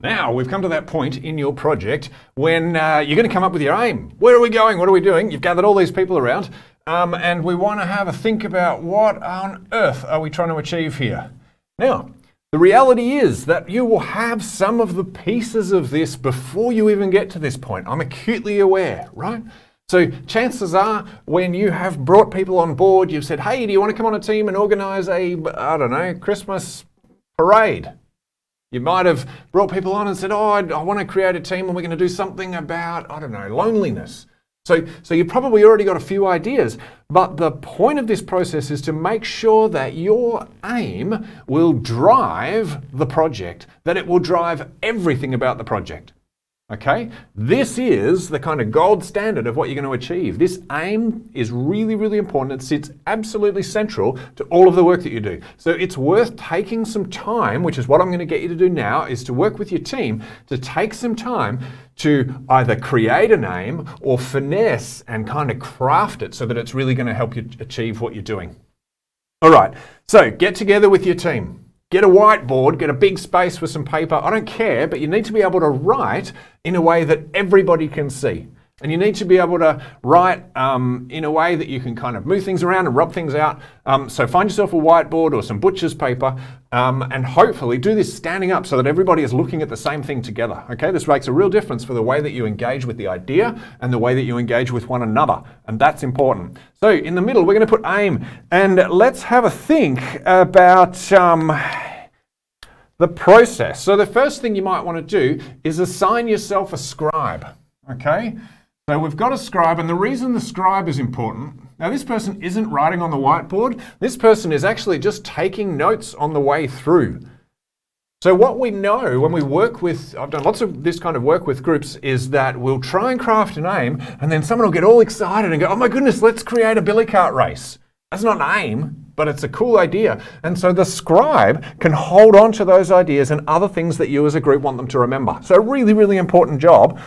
Now we've come to that point in your project when you're going to come up with your aim. Where are we going? What are we doing? You've gathered all these people around and we want to have a think about what on earth are we trying to achieve here. Now, the reality is that you will have some of the pieces of this before you even get to this point. I'm acutely aware, right? So chances are when you have brought people on board, you've said, hey, do you want to come on a team and organise a, I don't know, Christmas parade? You might have brought people on and said, oh, I want to create a team and we're going to do something about, I don't know, loneliness. So you've probably already got a few ideas, but the point of this process is to make sure that your aim will drive the project, that it will drive everything about the project. Okay? This is the kind of gold standard of what you're going to achieve. This aim is really, really important. It sits absolutely central to all of the work that you do. So it's worth taking some time, which is what I'm going to get you to do now, is to work with your team to take some time to either create an aim or finesse and kind of craft it so that it's really going to help you achieve what you're doing. All right, so get together with your team. Get a whiteboard, get a big space with some paper. I don't care, but you need to be able to write in a way that everybody can see. And you need to be able to write in a way that you can kind of move things around and rub things out. So find yourself a whiteboard or some butcher's paper and hopefully do this standing up so that everybody is looking at the same thing together. Okay, this makes a real difference for the way that you engage with the idea and the way that you engage with one another. And that's important. So in the middle, we're going to put aim. And let's have a think about the process. So the first thing you might want to do is assign yourself a scribe. Okay? So we've got a scribe, and the reason the scribe is important, now this person isn't writing on the whiteboard, this person is actually just taking notes on the way through. So what we know when we work with, I've done lots of this kind of work with groups, is that we'll try and craft an aim, and then someone will get all excited and go, oh my goodness, let's create a billy cart race. That's not an aim, but it's a cool idea. And so the scribe can hold on to those ideas and other things that you as a group want them to remember. So a really, really important job.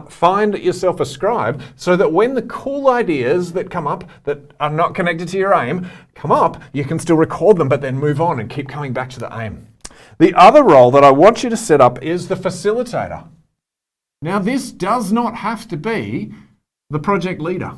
Find yourself a scribe so that when the cool ideas that come up that are not connected to your aim come up, you can still record them but then move on and keep coming back to the aim. The other role that I want you to set up is the facilitator. Now this does not have to be the project leader.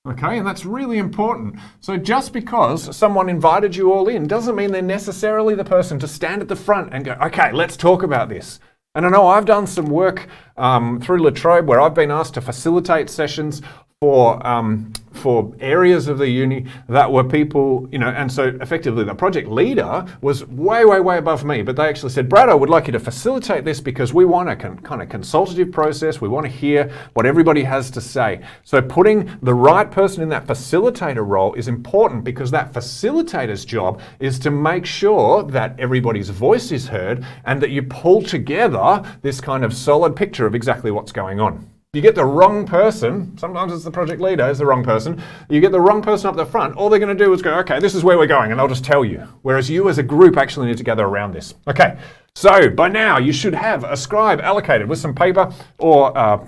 Okay, and that's really important. So just because someone invited you all in doesn't mean they're necessarily the person to stand at the front and go, okay, let's talk about this. And I know I've done some work through La Trobe where I've been asked to facilitate sessions for areas of the uni that were people, and so effectively the project leader was way, way, way above me, but they actually said, Brad, I would like you to facilitate this because we want a kind of consultative process. We want to hear what everybody has to say. So putting the right person in that facilitator role is important because that facilitator's job is to make sure that everybody's voice is heard and that you pull together this kind of solid picture of exactly what's going on. You get the wrong person, sometimes it's the project leader is the wrong person, you get the wrong person up the front, all they're going to do is go, okay, this is where we're going, and I'll just tell you. Whereas you as a group actually need to gather around this. Okay, so by now you should have a scribe allocated with some paper or I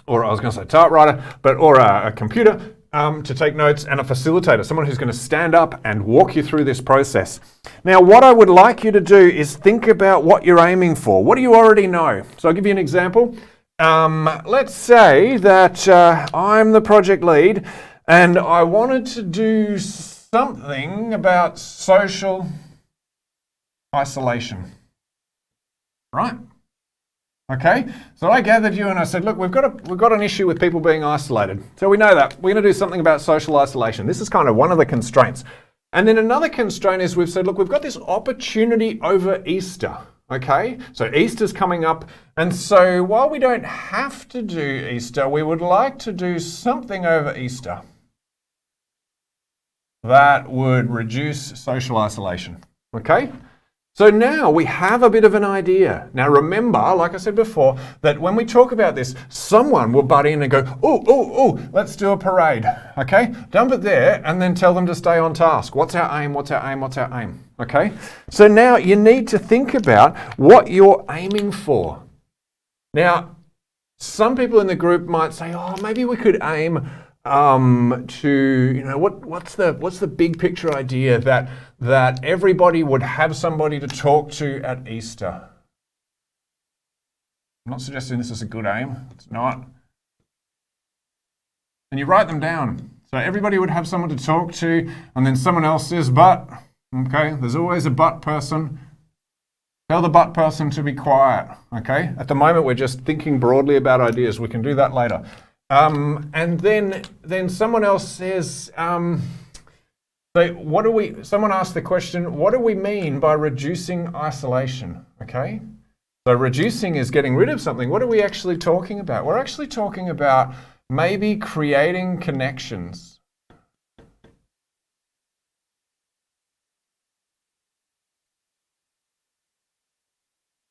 was going to say typewriter, or a computer to take notes, and a facilitator, someone who's going to stand up and walk you through this process. Now, what I would like you to do is think about what you're aiming for. What do you already know? So I'll give you an example. Let's say that I'm the project lead and I wanted to do something about social isolation. Right? Okay, so I gathered you and I said, look, we've got an issue with people being isolated. So we know that. We're going to do something about social isolation. This is kind of one of the constraints. And then another constraint is we've said, look, we've got this opportunity over Easter. Okay, so Easter's coming up, and so while we don't have to do Easter, we would like to do something over Easter that would reduce social isolation. Okay, so now we have a bit of an idea. Now remember, like I said before, that when we talk about this, someone will butt in and go, oh, let's do a parade. Okay, dump it there and then tell them to stay on task. What's our aim? What's our aim? What's our aim? Okay, so now you need to think about what you're aiming for. Now, some people in the group might say, oh, maybe we could aim to, what's the big picture idea that everybody would have somebody to talk to at Easter? I'm not suggesting this is a good aim. It's not. And you write them down. So everybody would have someone to talk to, and then someone else says, but, okay, there's always a but person. Tell the but person to be quiet, okay? At the moment, we're just thinking broadly about ideas. We can do that later. And then someone else says, so someone asked the question, what do we mean by reducing isolation, okay? So reducing is getting rid of something. What are we actually talking about? We're actually talking about maybe creating connections.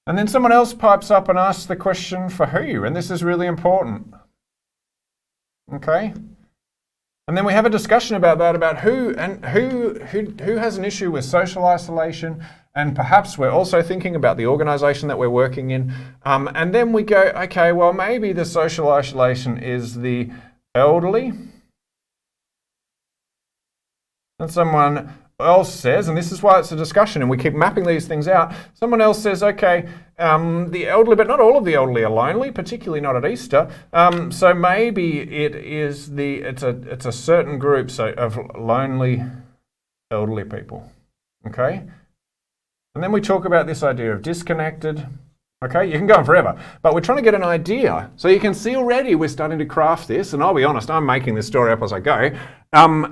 And then someone else pipes up and asks the question for who, and this is really important. Okay? And then we have a discussion about that, about who has an issue with social isolation, and perhaps we're also thinking about the organisation that we're working in. And then we go, okay, well, maybe the social isolation is the elderly. And someone else says, and this is why it's a discussion, and we keep mapping these things out, someone else says, okay, the elderly, but not all of the elderly are lonely, particularly not at Easter. So maybe it's a certain group of lonely elderly people. Okay? And then we talk about this idea of disconnected. Okay, you can go on forever, but we're trying to get an idea. So you can see already we're starting to craft this, and I'll be honest, I'm making this story up as I go.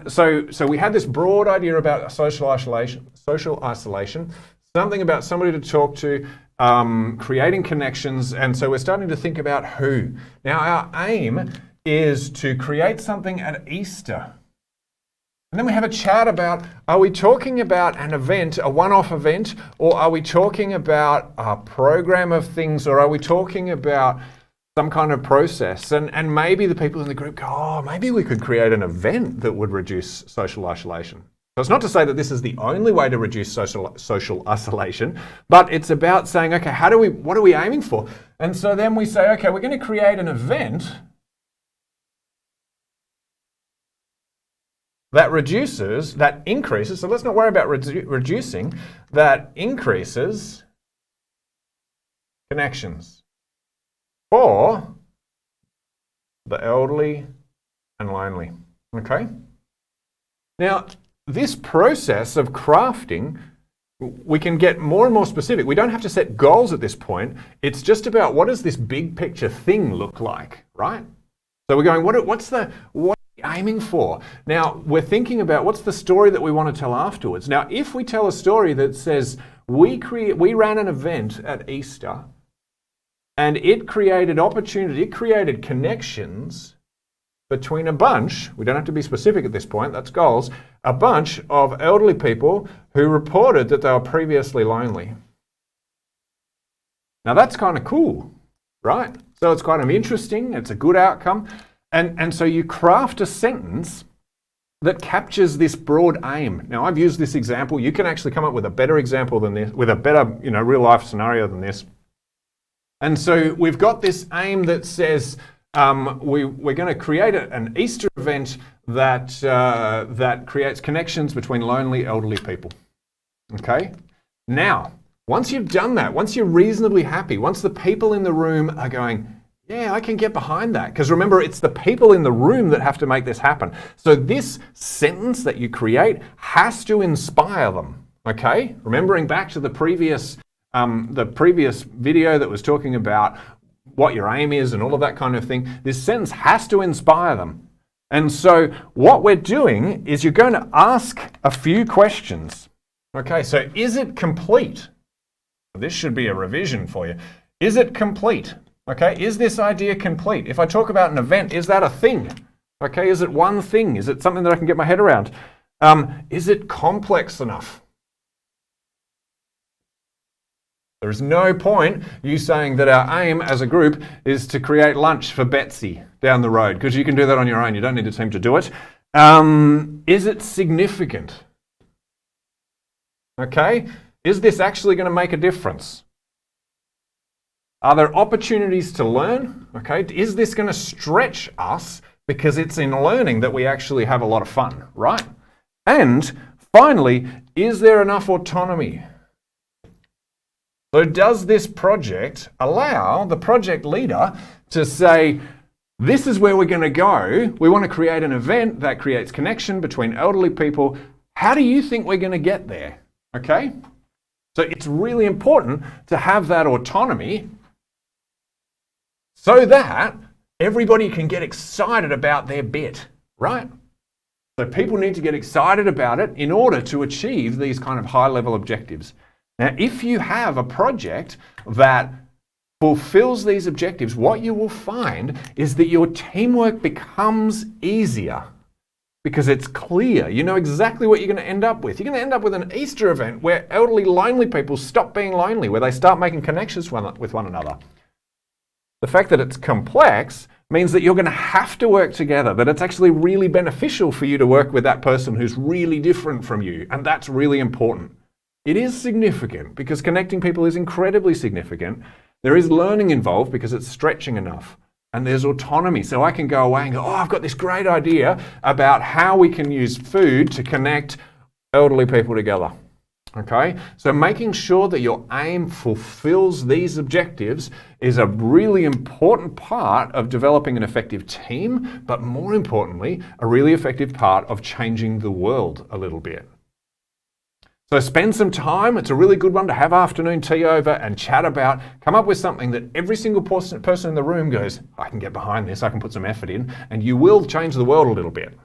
So we had this broad idea about social isolation, something about somebody to talk to, creating connections, and so we're starting to think about who. Now our aim is to create something at Easter. And then we have a chat about, are we talking about an event, a one-off event, or are we talking about a program of things, or are we talking about some kind of process? And maybe the people in the group go, oh, maybe we could create an event that would reduce social isolation. So it's not to say that this is the only way to reduce social isolation, but it's about saying, okay, what are we aiming for? And so then we say, okay, we're going to create an event that increases, so let's not worry about reducing, that increases connections for the elderly and lonely, okay? Now, this process of crafting, we can get more and more specific. We don't have to set goals at this point. It's just about what does this big picture thing look like, right? So we're going, what are we aiming for? Now, we're thinking about what's the story that we want to tell afterwards. Now, if we tell a story that says we ran an event at Easter and it created opportunity, it created connections between a bunch, we don't have to be specific at this point, that's goals, a bunch of elderly people who reported that they were previously lonely. Now that's kind of cool, right? So it's kind of interesting, it's a good outcome. And so you craft a sentence that captures this broad aim. Now I've used this example, you can actually come up with a better example than this, with a better real life scenario than this. And so we've got this aim that says, we're going to create an Easter event that creates connections between lonely elderly people. Okay? Now, once you've done that, once you're reasonably happy, once the people in the room are going, yeah, I can get behind that. Because remember, it's the people in the room that have to make this happen. So this sentence that you create has to inspire them. Okay? Remembering back to the previous video that was talking about what your aim is and all of that kind of thing, this sentence has to inspire them. And so what we're doing is you're going to ask a few questions. Okay, so is it complete? This should be a revision for you. Is it complete? Okay, is this idea complete? If I talk about an event, is that a thing? Okay, is it one thing? Is it something that I can get my head around? Is it complex enough? There is no point you saying that our aim as a group is to create lunch for Betsy down the road, because you can do that on your own. You don't need a team to do it. Is it significant? Okay, is this actually going to make a difference? Are there opportunities to learn? Okay, is this going to stretch us because it's in learning that we actually have a lot of fun, right? And finally, is there enough autonomy? So does this project allow the project leader to say, this is where we're going to go. We want to create an event that creates connection between elderly people. How do you think we're going to get there? Okay? So it's really important to have that autonomy so that everybody can get excited about their bit, right? So people need to get excited about it in order to achieve these kind of high-level objectives. Now, if you have a project that fulfills these objectives, what you will find is that your teamwork becomes easier because it's clear. You know exactly what you're going to end up with. You're going to end up with an Easter event where elderly, lonely people stop being lonely, where they start making connections with one another. The fact that it's complex means that you're going to have to work together, that it's actually really beneficial for you to work with that person who's really different from you, and that's really important. It is significant because connecting people is incredibly significant. There is learning involved because it's stretching enough. And there's autonomy. So I can go away and go, oh, I've got this great idea about how we can use food to connect elderly people together. Okay? So making sure that your aim fulfills these objectives is a really important part of developing an effective team, but more importantly, a really effective part of changing the world a little bit. So spend some time. It's a really good one to have afternoon tea over and chat about. Come up with something that every single person in the room goes, I can get behind this, I can put some effort in, and you will change the world a little bit.